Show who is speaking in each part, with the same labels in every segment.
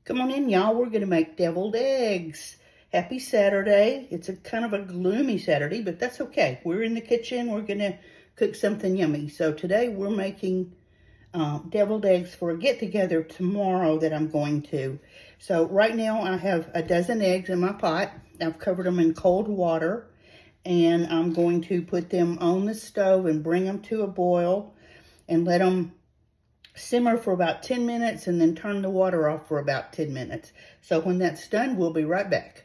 Speaker 1: Come on in, y'all. We're going to make deviled eggs. Happy Saturday. It's a kind of a gloomy Saturday, but that's okay. We're in the kitchen. We're going to cook something yummy. So today we're making deviled eggs for a get-together tomorrow that I'm going to. So right now I have a dozen eggs in my pot. I've covered them in cold water, and I'm going to put them on the stove and bring them to a boil and let them simmer for about 10 minutes and then turn the water off for about 10 minutes. So when that's done, we'll be right back.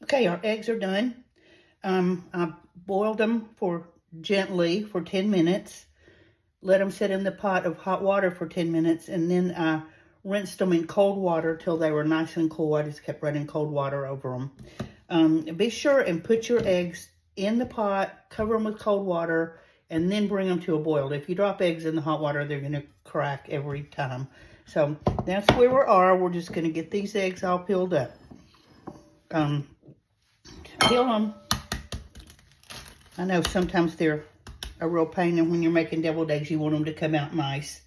Speaker 1: Okay, our eggs are done. I boiled them gently for 10 minutes. Let them sit in the pot of hot water for 10 minutes, and then I rinsed them in cold water till they were nice and cool. I just kept running cold water over them. Be sure and put your eggs in the pot, cover them with cold water, and then bring them to a boil. If you drop eggs in the hot water, they're going to crack every time. So that's where we are. We're just going to get these eggs all peeled up. Peel them. I know sometimes they're a real pain, and when you're making deviled eggs, you want them to come out nice.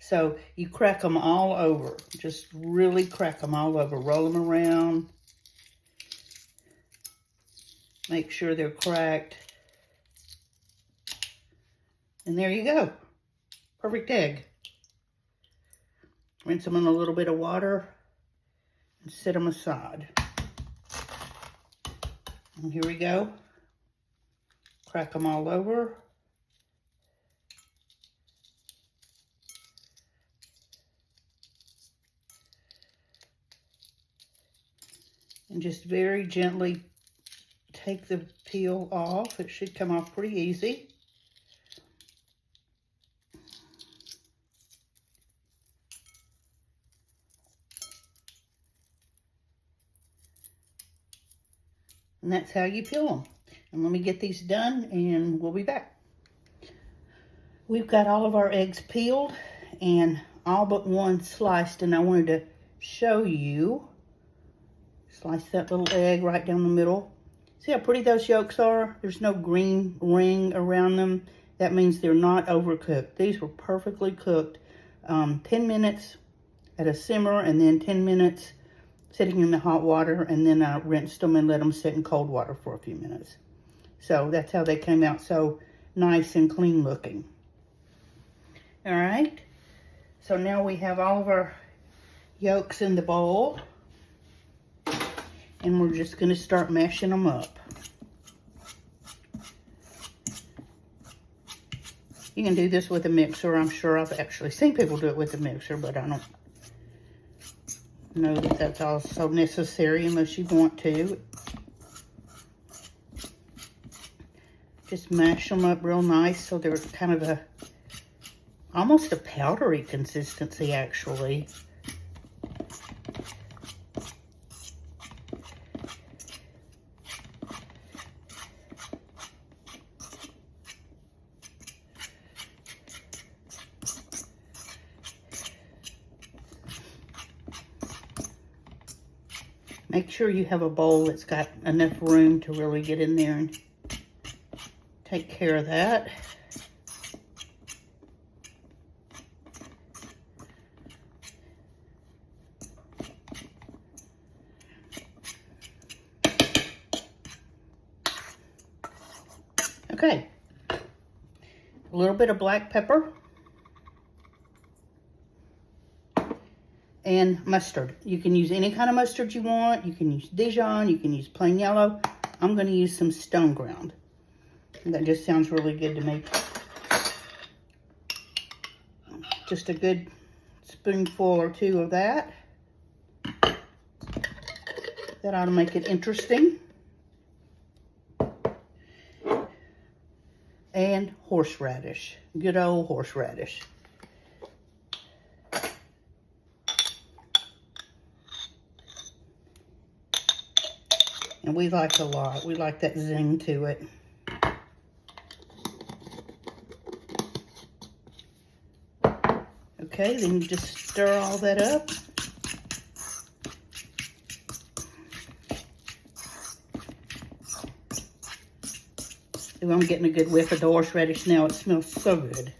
Speaker 1: So you crack them all over. Just really crack them all over. Roll them around. Make sure they're cracked. And there you go. Perfect egg. Rinse them in a little bit of water and set them aside. And here we go. Crack them all over. And just very gently take the peel off. It should come off pretty easy. And that's how you peel them. And let me get these done and we'll be back. We've got all of our eggs peeled and all but one sliced, and I wanted to show you. Slice that little egg right down the middle. See how pretty those yolks are? There's no green ring around them. That means they're not overcooked. These were perfectly cooked. 10 minutes at a simmer, and then 10 minutes sitting in the hot water, and then I rinsed them and let them sit in cold water for a few minutes. So that's how they came out so nice and clean looking. All right. So now we have all of our yolks in the bowl. And we're just going to start mashing them up. You can do this with a mixer. I'm sure I've actually seen people do it with a mixer, but I don't know that that's also necessary unless you want to. Just mash them up real nice so they're kind of almost a powdery consistency, actually. Make sure you have a bowl that's got enough room to really get in there and take care of that. Okay. A little bit of black pepper. And mustard. You can use any kind of mustard you want. You can use Dijon. You can use plain yellow. I'm going to use some stone ground. And that just sounds really good to me. Just a good spoonful or two of that. That ought to make it interesting. And horseradish. Good old horseradish. And we like a lot. We like that zing to it. Okay, then you just stir all that up. Ooh, I'm getting a good whiff of the horseradish now. It smells so good.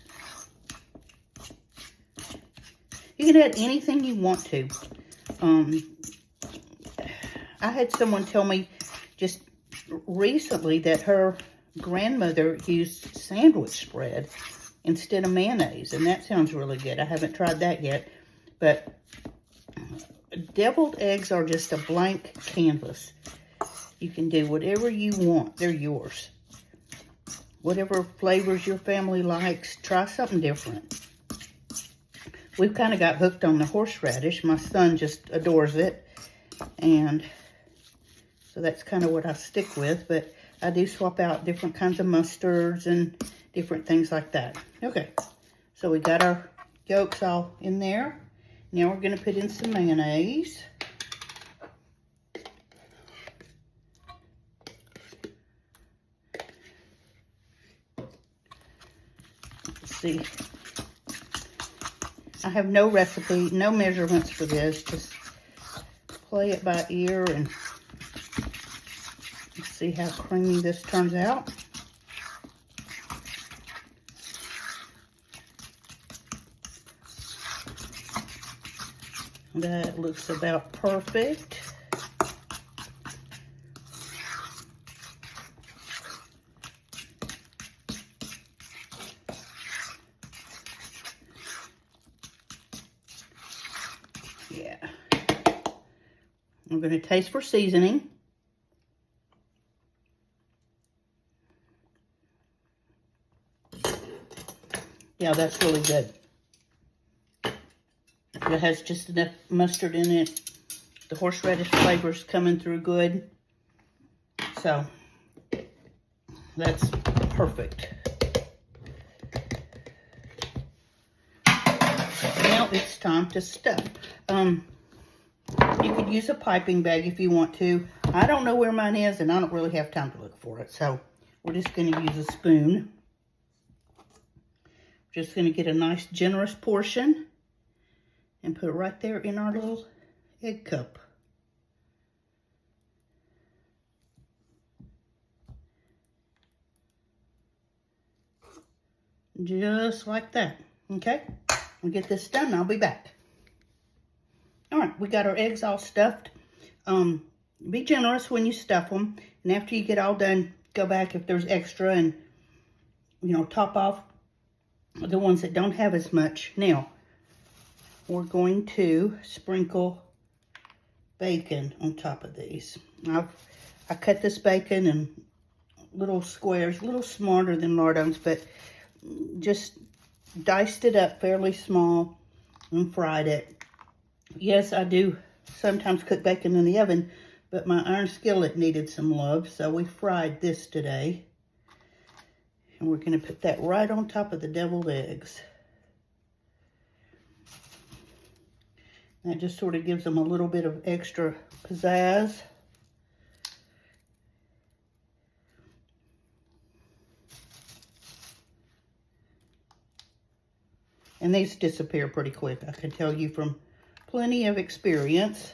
Speaker 1: You can add anything you want to. I had someone tell me just recently that her grandmother used sandwich spread instead of mayonnaise, and that sounds really good. I haven't tried that yet, but deviled eggs are just a blank canvas. You can do whatever you want. They're yours. Whatever flavors your family likes, try something different. We've kind of got hooked on the horseradish. My son just adores it, and so that's kind of what I stick with, but I do swap out different kinds of mustards and different things like that. Okay, so we got our yolks all in there. Now we're going to put in some mayonnaise. Let's see. I have no recipe, no measurements for this. Just play it by ear and see how creamy this turns out. That looks about perfect. Yeah. I'm going to taste for seasoning. Yeah, that's really good. It has just enough mustard in it. The horseradish flavor's coming through good. So, that's perfect. Now it's time to stuff. You could use a piping bag if you want to. I don't know where mine is, and I don't really have time to look for it. So, we're just going to use a spoon. Just going to get a nice generous portion and put it right there in our little egg cup. Just like that. Okay? We'll get this done. I'll be back. All right, we got our eggs all stuffed. Be generous when you stuff them. And after you get all done, go back if there's extra and, top off the ones that don't have as much. Now, we're going to sprinkle bacon on top of these. I cut this bacon in little squares, a little smarter than lardons, but just diced it up fairly small and fried it. Yes, I do sometimes cook bacon in the oven, but my iron skillet needed some love, so we fried this today. And we're going to put that right on top of the deviled eggs. That just sort of gives them a little bit of extra pizzazz. And these disappear pretty quick, I can tell you from plenty of experience.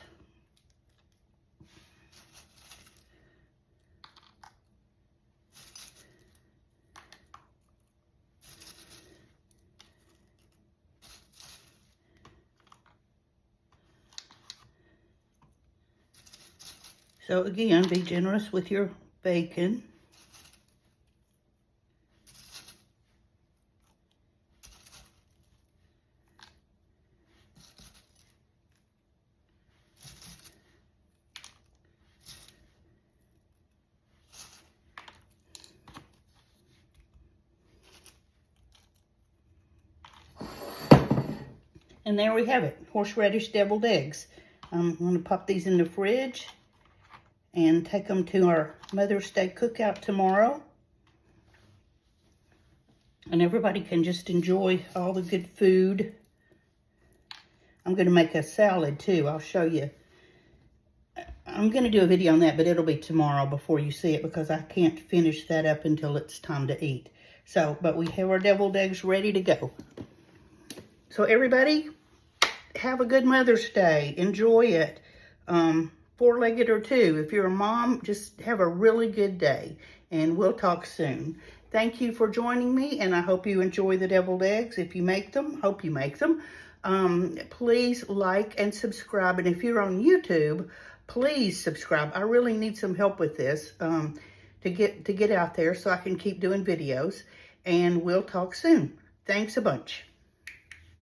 Speaker 1: So again, be generous with your bacon. And there we have it, horseradish deviled eggs. I'm going to pop these in the fridge and take them to our Mother's Day cookout tomorrow. And everybody can just enjoy all the good food. I'm going to make a salad too. I'll show you. I'm going to do a video on that, but it'll be tomorrow before you see it because I can't finish that up until it's time to eat. So, but we have our deviled eggs ready to go. So everybody, have a good Mother's Day. Enjoy it. Four-legged or two. If you're a mom, just have a really good day. And we'll talk soon. Thank you for joining me, and I hope you enjoy the deviled eggs. If you make them, hope you make them. Please like and subscribe. And if you're on YouTube, please subscribe. I really need some help with this to get out there so I can keep doing videos. And we'll talk soon. Thanks a bunch.